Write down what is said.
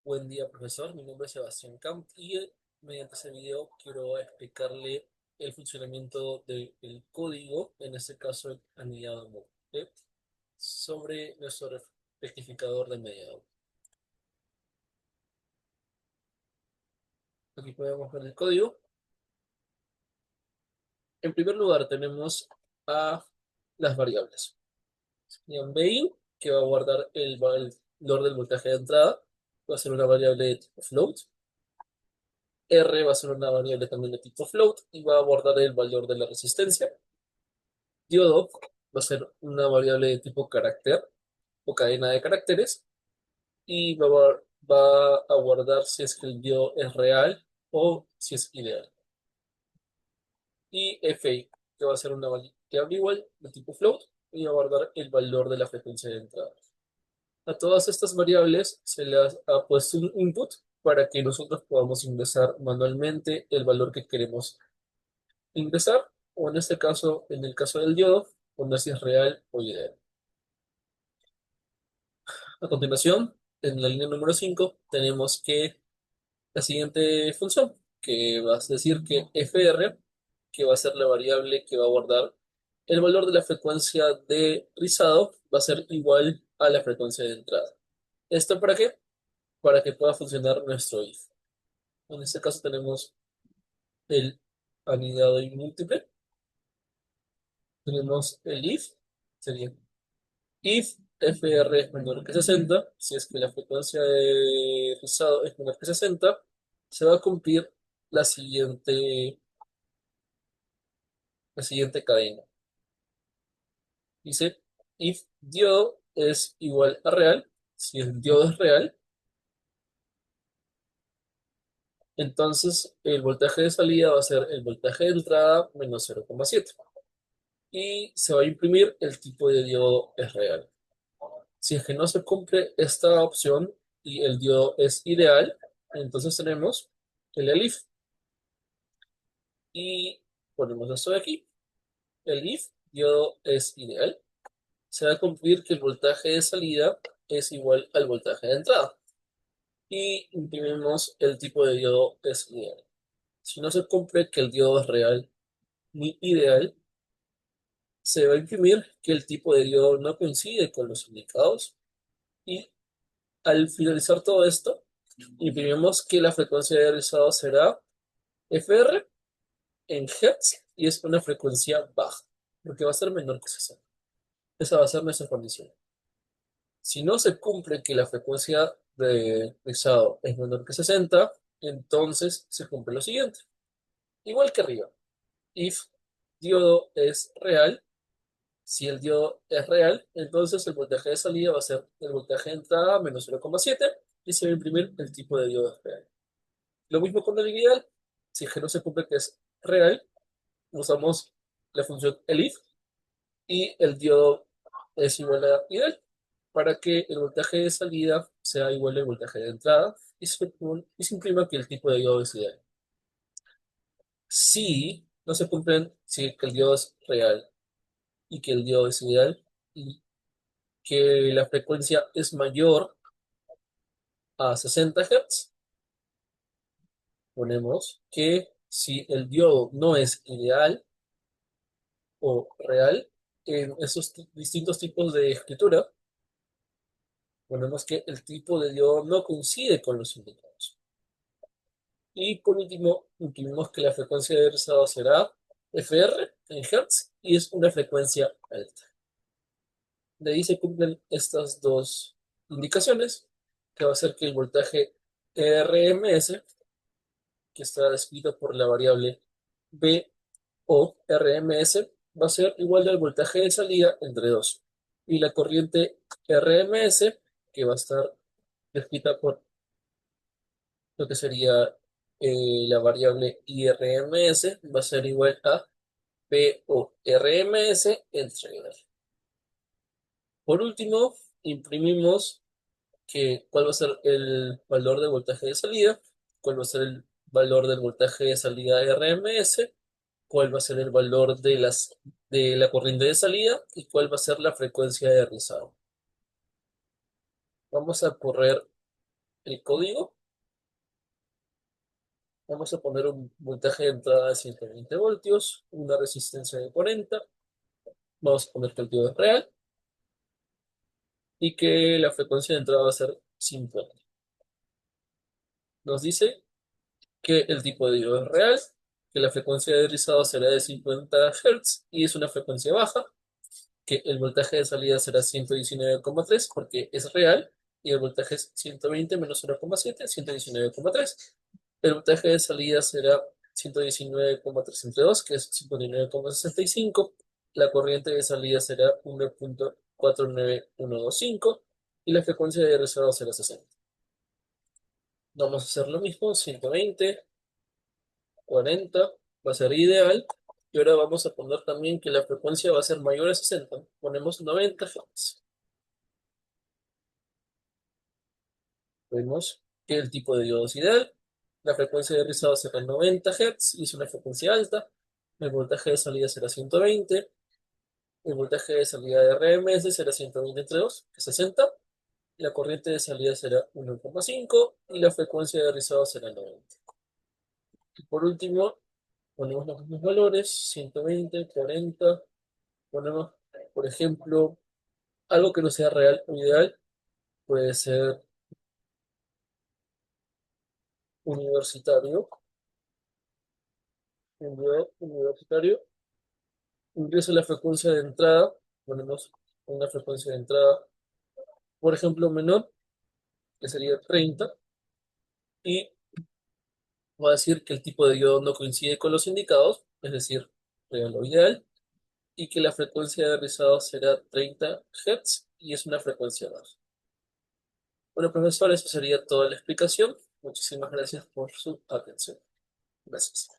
Buen día, profesor. Mi nombre es Sebastián Camp y mediante este video quiero explicarle el funcionamiento del código, en este caso el anillado múltiple, sobre nuestro rectificador de mediado. Aquí podemos ver el código. En primer lugar tenemos a las variables. Main, que va a guardar el valor del voltaje de entrada, va a ser una variable de tipo float. R va a ser una variable también de tipo float y va a guardar el valor de la resistencia. Diodo va a ser una variable de tipo carácter o cadena de caracteres y va a guardar si es que el diodo es real o si es ideal. Y fi, que va a ser una variable igual de tipo float y va a guardar el valor de la frecuencia de entrada. A todas estas variables se les ha puesto un input para que nosotros podamos ingresar manualmente el valor que queremos ingresar, o en este caso, en el caso del diodo, poner si es real o ideal. A continuación, en la línea número 5 tenemos que la siguiente función, que va a decir que fr, que va a ser la variable que va a guardar el valor de la frecuencia de rizado, va a ser igual a la frecuencia de entrada. ¿Esto para qué? Para que pueda funcionar nuestro if. En este caso tenemos el anidado y múltiple. Tenemos el if, sería if fr es menor que 60, si es que la frecuencia de rizado es menor que 60, se va a cumplir la siguiente cadena. Dice, if diodo es igual a real, si el diodo es real, entonces el voltaje de salida va a ser el voltaje de entrada menos 0,7. Y se va a imprimir el tipo de diodo es real. Si es que no se cumple esta opción y el diodo es ideal, entonces tenemos el elif. Y ponemos esto de aquí. El if diodo es ideal. Se va a cumplir que el voltaje de salida es igual al voltaje de entrada. Y imprimimos el tipo de diodo es ideal. Si no se cumple que el diodo es real ni ideal, se va a imprimir que el tipo de diodo no coincide con los indicados. Y al finalizar todo esto, imprimimos que la frecuencia de rizado será FR en Hertz y es una frecuencia baja, porque va a ser menor que 60. Esa va a ser nuestra condición. Si no se cumple que la frecuencia de rizado es menor que 60, entonces se cumple lo siguiente. Igual que arriba, if diodo es real, si el diodo es real, entonces el voltaje de salida va a ser el voltaje de entrada menos 0,7 y se va a imprimir el tipo de diodo real. Lo mismo con el ideal, si es que no se cumple que es real, usamos la función elif y el diodo es igual a ideal para que el voltaje de salida sea igual al voltaje de entrada y se imprima que el tipo de diodo es ideal. Si no se cumplen, si que el diodo es real y que el diodo es ideal y que la frecuencia es mayor a 60 Hz, ponemos que si el diodo no es ideal o real, en esos distintos tipos de escritura, ponemos que el tipo de diodo no coincide con los indicados. Y por último, incluimos que la frecuencia de rizado será FR en Hz y es una frecuencia alta. De ahí se cumplen estas dos indicaciones, que va a ser que el voltaje RMS, que está descrito por la variable B o RMS, va a ser igual al voltaje de salida entre 2. Y la corriente RMS, que va a estar descrita por lo que sería la variable IRMS, va a ser igual a P o RMS entre R. Por último, imprimimos cuál va a ser el valor de voltaje de salida, cuál va a ser el valor del voltaje de salida RMS, cuál va a ser el valor de la corriente de salida y cuál va a ser la frecuencia de rizado. Vamos a correr el código. Vamos a poner un voltaje de entrada de 120 voltios, una resistencia de 40. Vamos a poner que el diodo es real y que la frecuencia de entrada va a ser 50. Nos dice que el tipo de diodo es real, que la frecuencia de rizado será de 50 Hz y es una frecuencia baja, que el voltaje de salida será 119,3 porque es real y el voltaje es 120 menos 0,7, 119,3. El voltaje de salida será 119,3 que es 59,65. La corriente de salida será 1.49125 y la frecuencia de reserva será 60. Vamos a hacer lo mismo, 120, 40, va a ser ideal. Y ahora vamos a poner también que la frecuencia va a ser mayor a 60. Ponemos 90 Hz. Vemos que el tipo de diodo es ideal. La frecuencia de rizado será 90 Hz y es una frecuencia alta. El voltaje de salida será 120. El voltaje de salida de RMS será 120 entre 2, que es 60. La corriente de salida será 1,5 y la frecuencia de rizado será 90. Y por último, ponemos los mismos valores, 120, 40. Ponemos, por ejemplo, algo que no sea real o ideal. Puede ser universitario. Un diodo universitario. Ingreso la frecuencia de entrada. Ponemos una frecuencia de entrada, por ejemplo, menor, que sería 30. Y va a decir que el tipo de diodo no coincide con los indicados, es decir, real o ideal, y que la frecuencia de rizado será 30 Hz y es una frecuencia baja. Bueno, profesor, eso sería toda la explicación. Muchísimas gracias por su atención. Gracias.